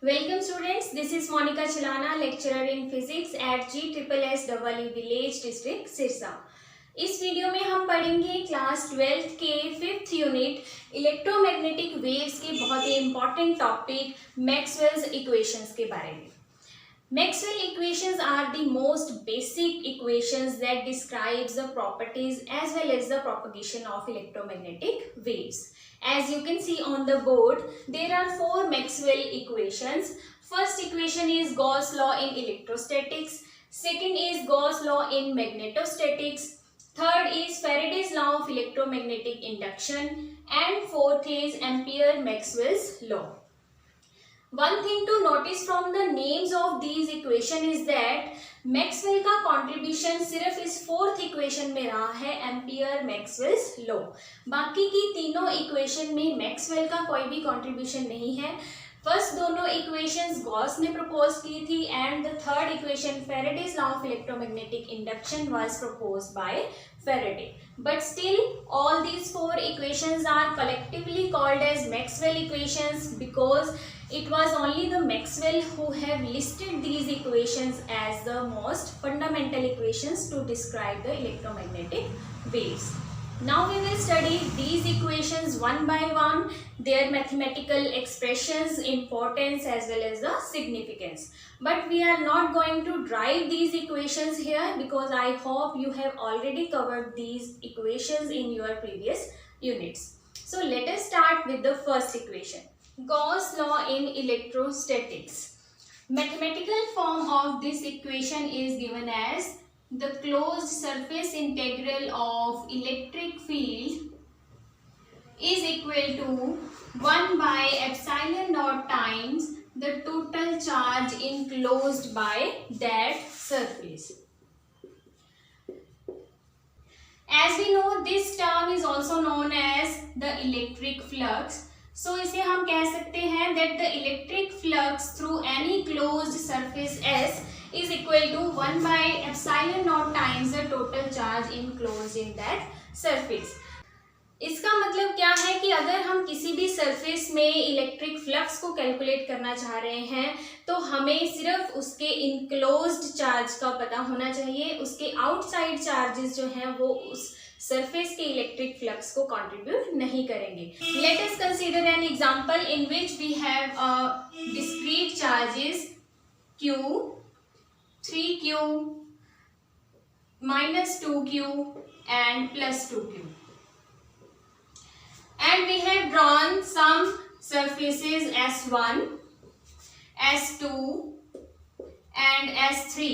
Welcome students, this is Monica Chalana, lecturer in physics at GSSEE Village District, Sirsa. इस video में हम पढ़ेंगे class 12th के 5th unit electromagnetic waves के बहुत ही इंपॉर्टेंट टॉपिक मैक्सवेल्स इक्वेशंस के बारे में। Maxwell equations are the most basic equations that describes the properties as well as the propagation of electromagnetic waves. As you can see on the board, there are four Maxwell equations. First equation is Gauss law in electrostatics. Second is Gauss law in magnetostatics. Third is Faraday's law of electromagnetic induction. And fourth is Ampere-Maxwell's law. One thing to notice from the names of these equation is that Maxwell का contribution सिर्फ इस fourth equation में रहा है, ampere Maxwell's law. बाकी की तीनों equation में मैक्सवेल का कोई भी कंट्रीब्यूशन नहीं है। फर्स्ट दोनों इक्वेशंस गॉस ने प्रपोज की थी and the third equation Faraday's law of electromagnetic induction was proposed by Faraday. But still, all these four equations are collectively called as Maxwell equations because it was only the Maxwell who have listed these equations as the most fundamental equations to describe the electromagnetic waves. Now we will study these equations one by one, their mathematical expressions, importance as well as the significance. But we are not going to drive these equations here because I hope you have already covered these equations in your previous units. So let us start with the first equation. Gauss law in electrostatics. Mathematical form of this equation is given as the closed surface integral of electric field is equal to 1 by epsilon naught times the total charge enclosed by that surface. As we know, this term is also known as the electric flux. So इसे हम कह सकते हैं that the electric flux through any closed surface S is equal to 1 by epsilon naught times the total charge enclosed in that surface. इसका मतलब क्या है कि अगर हम किसी भी सरफेस में इलेक्ट्रिक फ्लक्स को कैलकुलेट करना चाह रहे हैं तो हमें सिर्फ उसके इनक्लोज्ड चार्ज का पता होना चाहिए, उसके आउटसाइड चार्जेस जो हैं वो उस सरफेस के इलेक्ट्रिक फ्लक्स को कंट्रीब्यूट नहीं करेंगे। Let us consider an example in which we have discrete charges Q, 3Q, -2Q and +2Q. And we have drawn some surfaces S1, S2 and S3.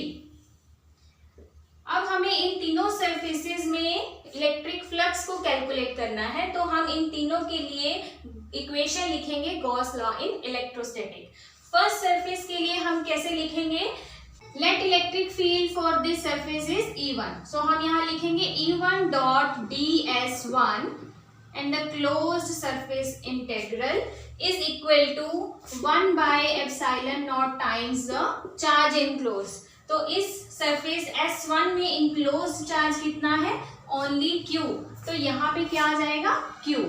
अब हमें इन तीनों सरफेसेस में electric flux को calculate करना है, तो हम इन तीनों के लिए इक्वेशन लिखेंगे Gauss law in electrostatic. First surface के लिए हम कैसे लिखेंगे? Let electric field for this surface is E1. So हम यहाँ लिखेंगे E1 dot ds1 and the closed surface integral is equal to 1 by epsilon naught times the charge enclosed. तो इस surface S1 में enclosed charge कितना है? Only Q. तो यहाँ पे क्या आ जाएगा? Q.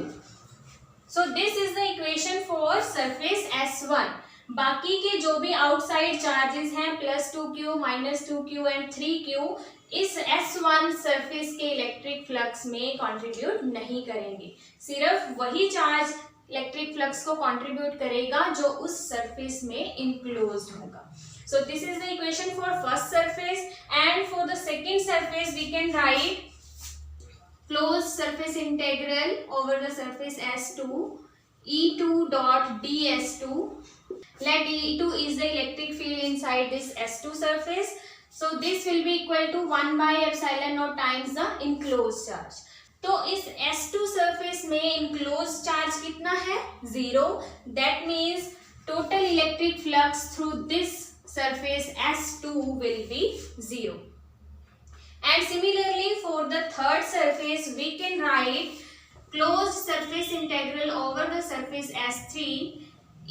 So this is the equation for surface S1. बाकी के जो भी आउटसाइड चार्जेस हैं +2Q, -2Q एंड 3Q इस S1 सरफेस के इलेक्ट्रिक फ्लक्स में कंट्रीब्यूट नहीं करेंगे, सिर्फ वही चार्ज इलेक्ट्रिक फ्लक्स को कंट्रीब्यूट करेगा जो उस सरफेस में इनक्लोज्ड होगा। So this is the equation for first surface and for the second surface we can write closed surface integral over the surface S2 E2 dot ds2. Let E2 is the electric field inside this S2 surface. So this will be equal to 1 by epsilon naught times the enclosed charge. तो इस S2 surface में enclosed charge कितना है? 0. That means total electric flux through this surface S2 will be 0. And similarly for the third surface we can write closed surface integral over the surface S3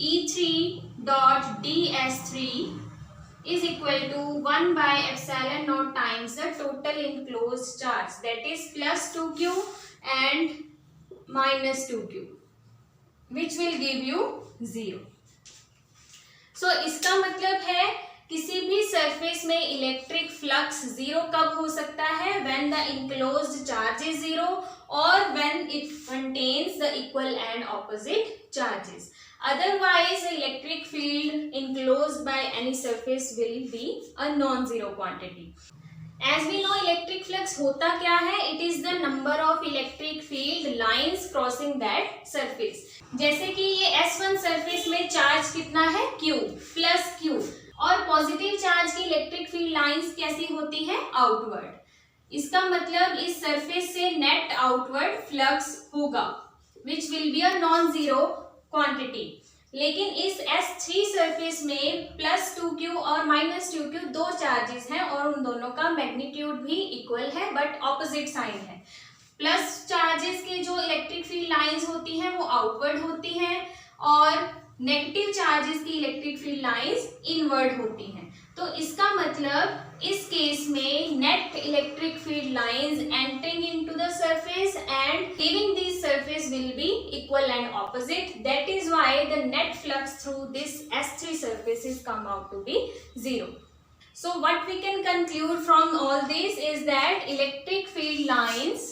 E3 dot ds3 is equal to 1 by epsilon naught times the total enclosed charge, that is +2Q and -2Q, which will give you 0. इसका मतलब है किसी भी surface में electric flux zero कब हो सकता है, when the enclosed charge is zero और when it contains the equal and opposite charges. Otherwise, electric field enclosed by any surface will be a non-zero quantity. As we know, electric flux होता क्या है? It is the number of electric field lines crossing that surface. जैसे कि ये S1 surface में charge कितना है? Q plus Q. और पॉजिटिव चार्ज की इलेक्ट्रिक फील्ड लाइंस कैसी होती है? आउटवर्ड. इसका मतलब इस सरफेस से नेट आउटवर्ड फ्लक्स होगा which will be a non zero quantity. लेकिन इस S3 सरफेस में +2Q और -2Q दो चार्जेस हैं और उन दोनों का मैग्नीट्यूड भी इक्वल है बट ऑपोजिट साइन है. प्लस चार्जेस के जो इलेक्ट्रिक फील्ड लाइंस होती हैं वो आउटवर्ड होती हैं और नेगेटिव चार्जेस की इलेक्ट्रिक फील्ड लाइंस इनवर्ड होती हैं. तो इसका मतलब इस केस में net electric field lines entering into the surface and leaving this surface will be equal and opposite. That is why the net flux through this S3 surface is come out to be zero. So what we can conclude from all this is that electric field lines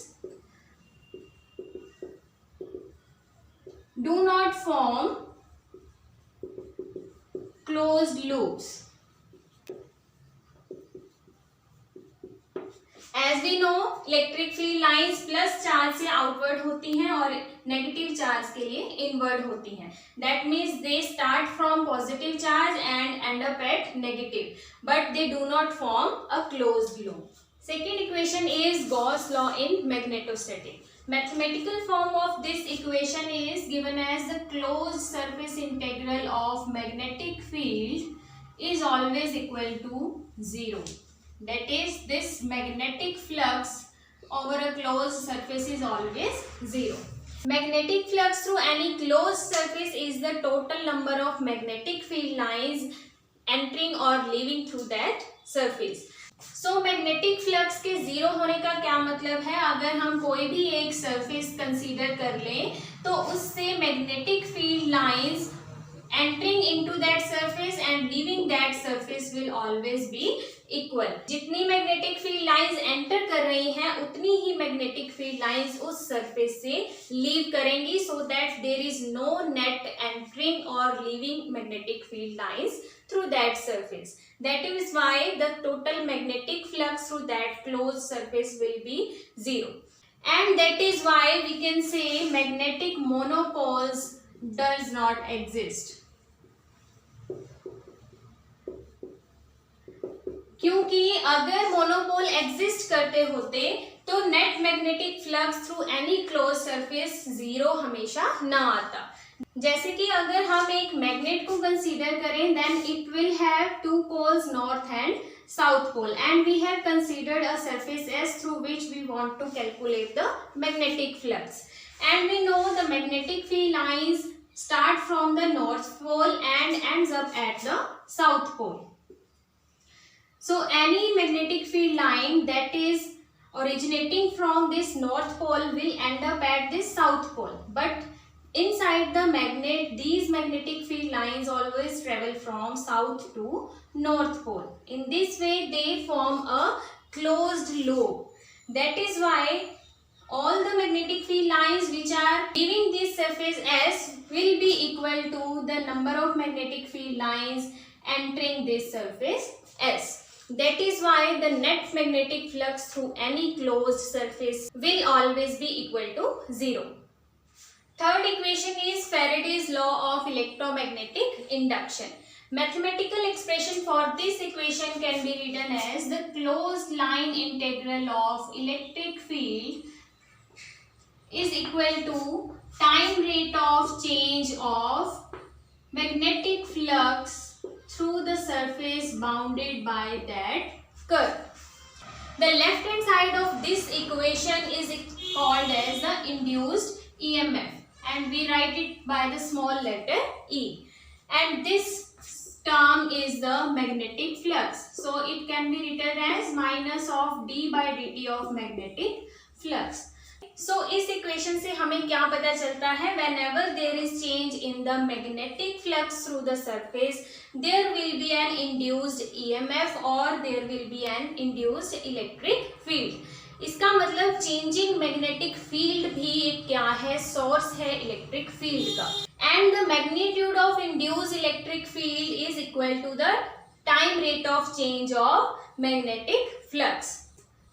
do not form closed loops. As we know, electric field lines plus charge से outward होती हैं और negative charge के लिए inward होती हैं. That means they start from positive charge and and up at negative, but they do not form a closed loop. Second equation is Gauss law in magnetostatic. Mathematical form of this equation is given as the closed surface integral of magnetic field is always equal to 0. That is, this magnetic flux over a closed surface is always 0. Magnetic flux through any closed surface is the total number of magnetic field lines entering or leaving through that surface. So magnetic flux के zero होने का क्या मतलब है? अगर हम कोई भी एक सरफेस कंसीडर कर लें तो उससे magnetic field lines entering into that surface and leaving that surface will always be equal. जितनी मैग्नेटिक फील्ड लाइंस एंटर कर रही हैं उतनी ही मैग्नेटिक फील्ड लाइंस उस सरफेस से लीव करेंगी, so that there is no net entering or leaving magnetic field lines through that surface. That is why the total magnetic flux through that closed surface will be 0. And that is why we can say magnetic monopoles does not exist. क्योंकि अगर monopole exist करते होते तो net magnetic flux through any close surface zero हमेशा ना आता. जैसे कि अगर हम एक मैग्नेट को कंसीडर करें then it will have two poles north and south pole and we have considered a surface S through which we want to calculate the magnetic flux and we know the magnetic field lines start from the north pole and ends up at the south pole. So any magnetic field line that is originating from this north pole will end up at this south pole, but inside the magnet these magnetic field lines always travel from south to north pole. In this way they form a closed loop. That is why all the magnetic field lines which are leaving this surface S will be equal to the number of magnetic field lines entering this surface S. That is why the net magnetic flux through any closed surface will always be equal to 0. Third equation is Faraday's law of electromagnetic induction. Mathematical expression for this equation can be written as the closed line integral of electric field is equal to time rate of change of magnetic flux through the surface bounded by that curve. The left hand side of this equation is called as the induced EMF and we write it by the small letter E, and this term is the magnetic flux, so it can be written as minus of d by dt of magnetic flux. सो इस equation से हमें क्या पता चलता है, whenever there is change in the magnetic flux through the surface, there will be an induced EMF or there will be an induced electric field. इसका मतलब changing magnetic field भी एक क्या है, सोर्स है इलेक्ट्रिक फील्ड का. And the magnitude of induced electric field is equal to the time rate of change of magnetic flux.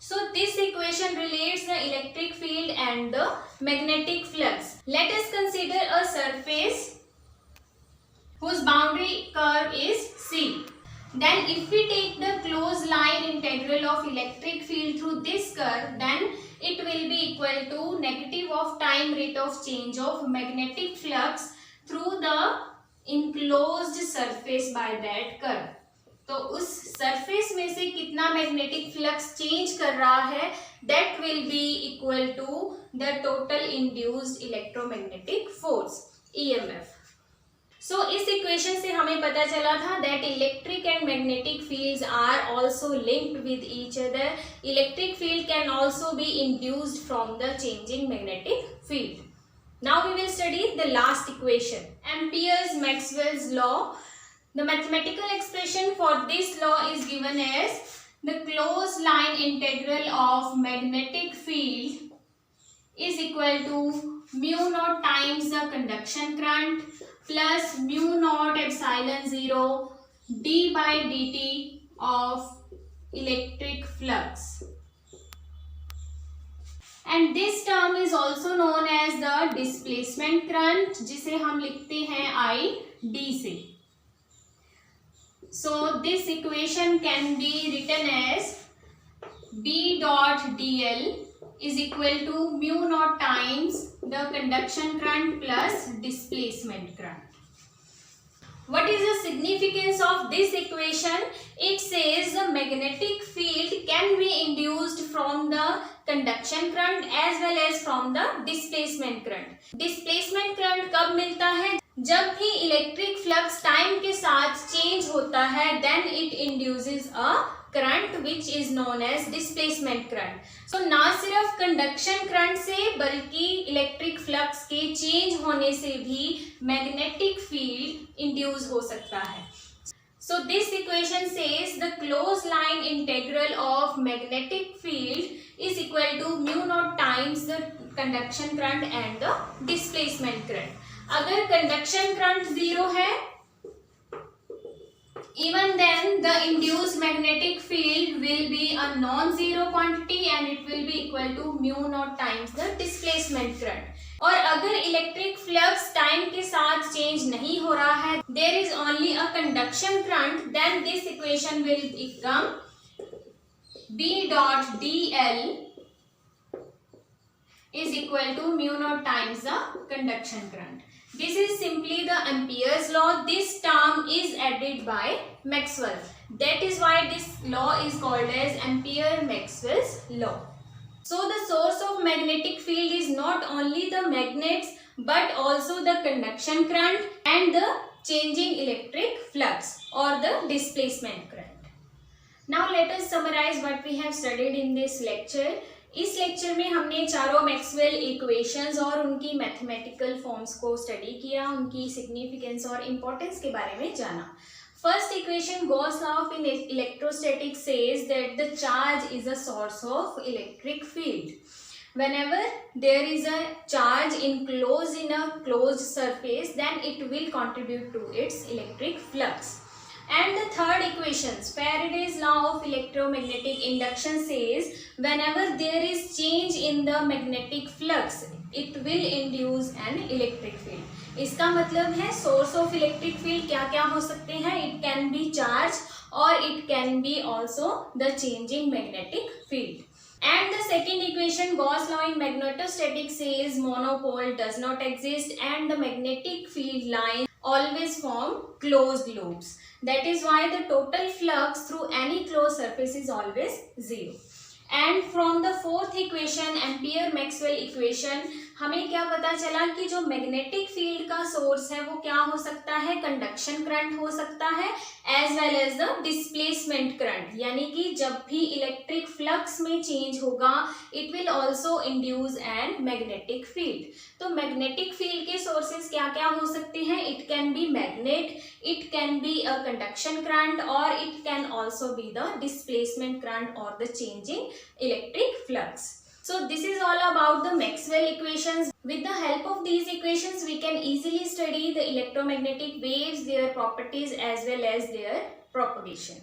So this equation relates the electric field and the magnetic flux. Let us consider a surface whose boundary curve is C. Then if we take the closed line integral of electric field through this curve, then it will be equal to negative of time rate of change of magnetic flux through the enclosed surface by that curve. तो उस surface में से कितना magnetic flux change कर रहा है, that will be equal to the total induced electromagnetic force EMF. So इस equation से हमें पता चला था that electric and magnetic fields are also linked with each other. Electric field can also be induced from the changing magnetic field. Now we will study the last equation, Ampere's Maxwell's law. The mathematical expression for this law is given as the closed line integral of magnetic field is equal to mu naught times the conduction current plus mu naught epsilon 0 d by dt of electric flux. And this term is also known as the displacement current, जिसे हम लिखते हैं I d से. So this equation can be written as B dot dl is equal to mu naught times the conduction current plus displacement current. What is the significance of this equation? It says the magnetic field can be induced from the conduction current as well as from the displacement current. Displacement current कब मिलता है? जब भी electric flux time के साथ change होता है, then it induces a current which is known as displacement current. So ना सिर्फ कंडक्शन करंट से बल्कि इलेक्ट्रिक फ्लक्स के चेंज होने से भी मैग्नेटिक फील्ड इंड्यूस हो सकता है. So this equation says the closed line integral of magnetic field is equal to mu naught times the conduction current and the displacement current. अगर कंडक्शन करंट 0 है, even then the induced magnetic field will be a non-zero quantity and it will be equal to mu naught times the displacement current. और अगर electric flux time के साथ change नहीं हो रहा है, there is only a conduction current, then this equation will become B dot dl is equal to mu naught times the conduction current. This is simply the Ampere's law. This term is added by Maxwell. That is why this law is called as Ampere-Maxwell's law. So the source of magnetic field is not only the magnets but also the conduction current and the changing electric flux or the displacement current. Now let us summarize what we have studied in this lecture. इस lecture में हमने चारों Maxwell equations और उनकी mathematical forms को study किया, उनकी significance और इम्पोर्टेंस के बारे में जाना. First equation Gauss law of in electrostatics says that the charge is a source of electric field. Whenever there is a charge enclosed in a closed surface, then it will contribute to its electric flux. And the third equation, Faraday's law of electromagnetic induction says whenever there is change in the magnetic flux, it will induce an electric field. इसका मतलब है source of electric field क्या क्या हो सकते हैं. It can B charge और it can B also the changing magnetic field. And the second equation, Gauss law in magnetostatics says monopole does not exist and the magnetic field lines always form closed loops. That is why the total flux through any closed surface is always 0. And from the fourth equation, Ampere-Maxwell equation, हमें क्या पता चला कि जो magnetic field का source है वो क्या हो सकता है, कंडक्शन करंट हो सकता है, as well as the displacement current, यानी कि जब भी इलेक्ट्रिक फ्लक्स में चेंज होगा it will also induce an magnetic field. तो मैग्नेटिक फील्ड के सोर्सेज क्या क्या हो सकते हैं, it can be magnet, it can be a conduction current, और it can also be the displacement current और the changing electric flux. So this is all about the Maxwell equations. With the help of these equations, we can easily study the electromagnetic waves, their properties as well as their propagation.